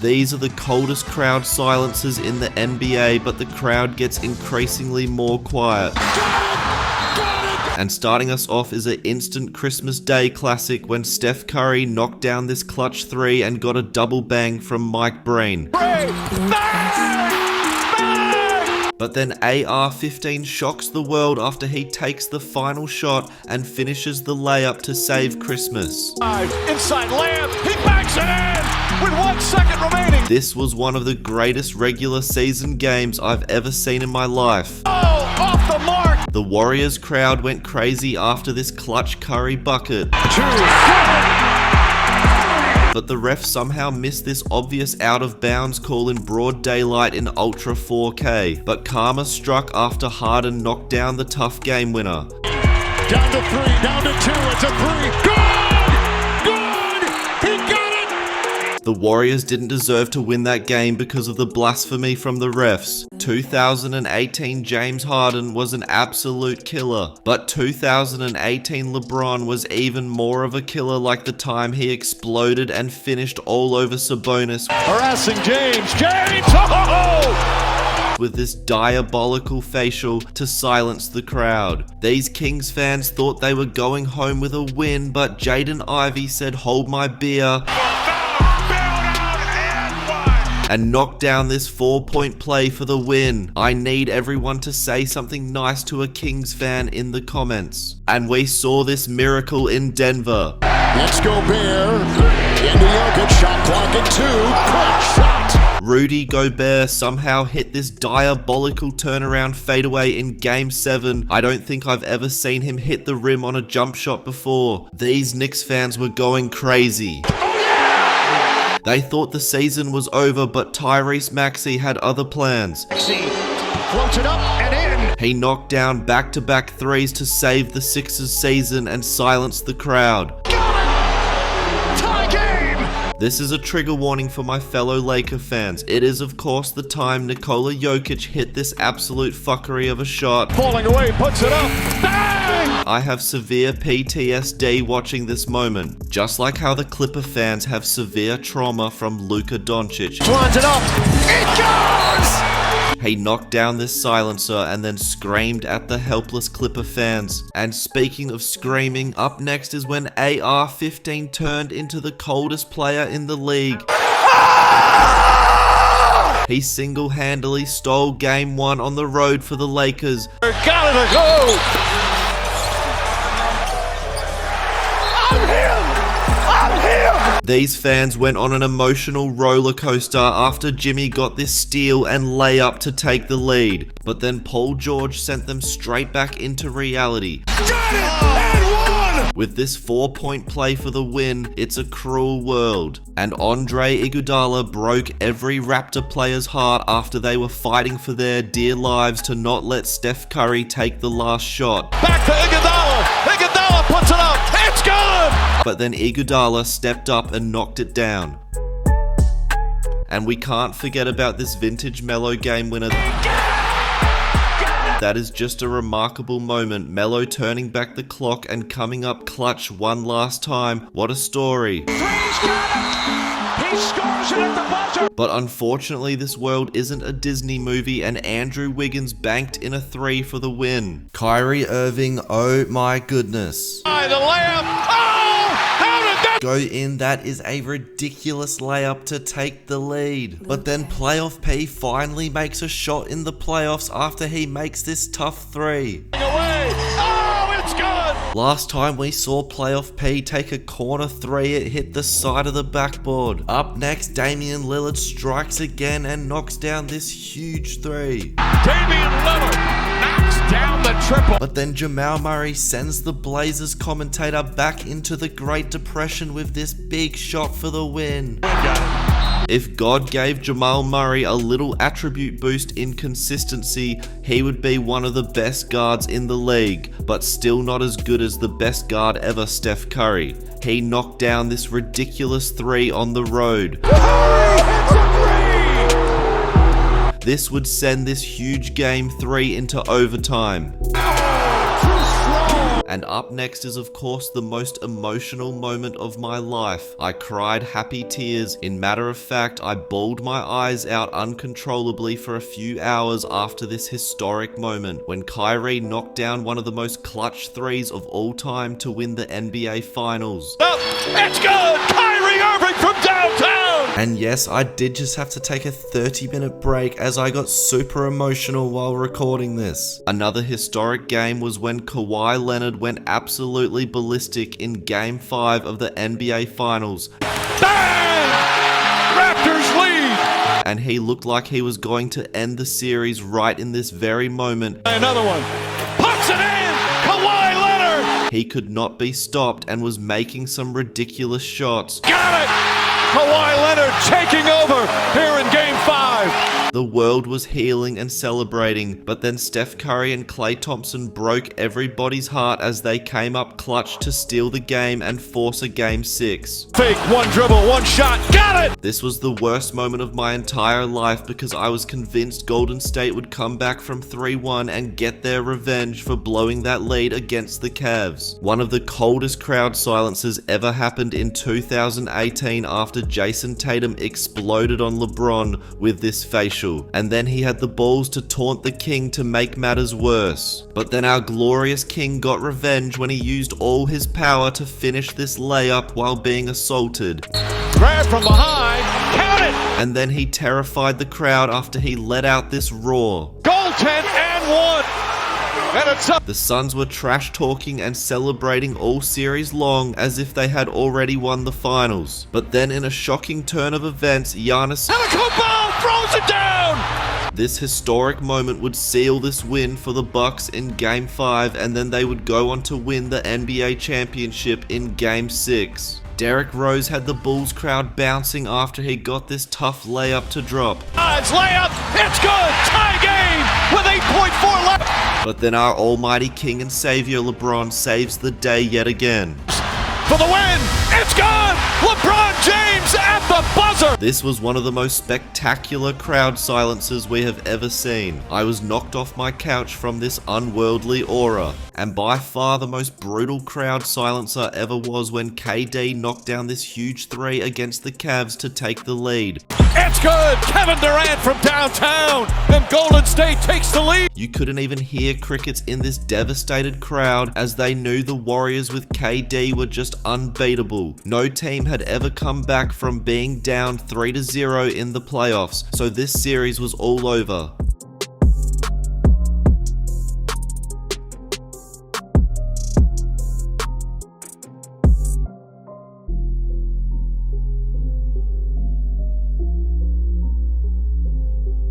These are the coldest crowd silencers in the NBA, but the crowd gets increasingly more quiet. And starting us off is an instant Christmas Day classic when Steph Curry knocked down this clutch three and got a double bang from Mike Breen. But then AR-15 shocks the world after he takes the final shot and finishes the layup to save Christmas. Inside layup, he banks it in with 1 second remaining. This was one of the greatest regular season games I've ever seen in my life. Oh, off the mark. The Warriors crowd went crazy after this clutch Curry bucket. But the ref somehow missed this obvious out of bounds call in broad daylight in Ultra 4K. But karma struck after Harden knocked down the tough game winner. Down to 3, down to 2, it's a 3. Good! He got it! The Warriors didn't deserve to win that game because of the blasphemy from the refs. 2018 James Harden was an absolute killer, but 2018 LeBron was even more of a killer, like the time he exploded and finished all over Sabonis. Harassing James! Oh! With this diabolical facial to silence the crowd. These Kings fans thought they were going home with a win, but Jaden Ivey said, "Hold my beer," and knocked down this 4-point play for the win. I need everyone to say something nice to a Kings fan in the comments. And we saw this miracle in Denver. Let's go Bear. Into Jokic, shot clock at 2. Quick shot. Rudy Gobert somehow hit this diabolical turnaround fadeaway in Game 7. I don't think I've ever seen him hit the rim on a jump shot before. These Knicks fans were going crazy. They thought the season was over, but Tyrese Maxey had other plans. Maxey floats it up and in. He knocked down back-to-back threes to save the Sixers season and silence the crowd. Got it! Tie game! This is a trigger warning for my fellow Laker fans. It is of course the time Nikola Jokic hit this absolute fuckery of a shot. Falling away, puts it up. Bang! I have severe PTSD watching this moment, just like how the Clipper fans have severe trauma from Luka Doncic. Lines it up. It goes! He knocked down this silencer and then screamed at the helpless Clipper fans. And speaking of screaming, up next is when AR-15 turned into the coldest player in the league. He single-handedly stole Game 1 on the road for the Lakers. Got it, go! These fans went on an emotional roller coaster after Jimmy got this steal and layup to take the lead. But then Paul George sent them straight back into reality. Got it! And won! With this 4-point play for the win, it's a cruel world. And Andre Iguodala broke every Raptor player's heart after they were fighting for their dear lives to not let Steph Curry take the last shot. Back to Iguodala! Iguodala puts it up! It's good! But then Iguodala stepped up and knocked it down. And we can't forget about this vintage Melo game winner. That is just a remarkable moment. Melo turning back the clock and coming up clutch one last time. What a story. He's got it! He scores it at the buzzer! But unfortunately, this world isn't a Disney movie, and Andrew Wiggins banked in a 3 for the win. Kyrie Irving, oh my goodness. The layup! Oh! How did that Go in, that is a ridiculous layup to take the lead. But then Playoff P finally makes a shot in the playoffs after he makes this tough 3. away? Oh, it's good! Last time we saw Playoff P take a corner 3, it hit the side of the backboard. Up next, Damian Lillard strikes again and knocks down this huge 3. Damian Lillard knocks down the triple. But then Jamal Murray sends the Blazers commentator back into the Great Depression with this big shot for the win. If God gave Jamal Murray a little attribute boost in consistency, he would be one of the best guards in the league, but still not as good as the best guard ever, Steph Curry. He knocked down this ridiculous 3 on the road. This would send this huge game 3 into overtime. And up next is of course the most emotional moment of my life. I cried happy tears. In matter of fact, I bawled my eyes out uncontrollably for a few hours after this historic moment when Kyrie knocked down one of the most clutch threes of all time to win the NBA Finals. It's good! Kyrie Irving from downtown! And yes, I did just have to take a 30-minute break as I got super emotional while recording this. Another historic game was when Kawhi Leonard went absolutely ballistic in Game 5 of the NBA Finals. Bang! Raptors lead! And he looked like he was going to end the series right in this very moment. Another one. Puts it in! Kawhi Leonard! He could not be stopped and was making some ridiculous shots. Got it! Kawhi Leonard taking over here in Game 5. The world was healing and celebrating, but then Steph Curry and Klay Thompson broke everybody's heart as they came up clutch to steal the game and force a Game 6. Fake, one dribble, one shot, got it! This was the worst moment of my entire life because I was convinced Golden State would come back from 3-1 and get their revenge for blowing that lead against the Cavs. One of the coldest crowd silencers ever happened in 2018 after Jason Tatum exploded on LeBron with this facial. And then he had the balls to taunt the king to make matters worse. But then our glorious king got revenge when he used all his power to finish this layup while being assaulted. Grab from behind, count it! And then he terrified the crowd after he let out this roar. Goaltend and one! And it's up! The Suns were trash talking and celebrating all series long as if they had already won the finals. But then in a shocking turn of events, Giannis throws it down! This historic moment would seal this win for the Bucks in Game 5, and then they would go on to win the NBA championship in Game 6. Derrick Rose had the Bulls crowd bouncing after he got this tough layup to drop. It's layup, it's good, tie game with 8.4 left. But then our almighty king and savior LeBron saves the day yet again. For the win, it's good! LeBron James at the buzzer! This was one of the most spectacular crowd silencers we have ever seen. I was knocked off my couch from this unworldly aura. And by far the most brutal crowd silencer ever was when KD knocked down this huge three against the Cavs to take the lead. It's good! Kevin Durant from downtown! And Golden State takes the lead! You couldn't even hear crickets in this devastated crowd as they knew the Warriors with KD were just unbeatable. No team had ever come back from being down 3-0 in the playoffs, so this series was all over.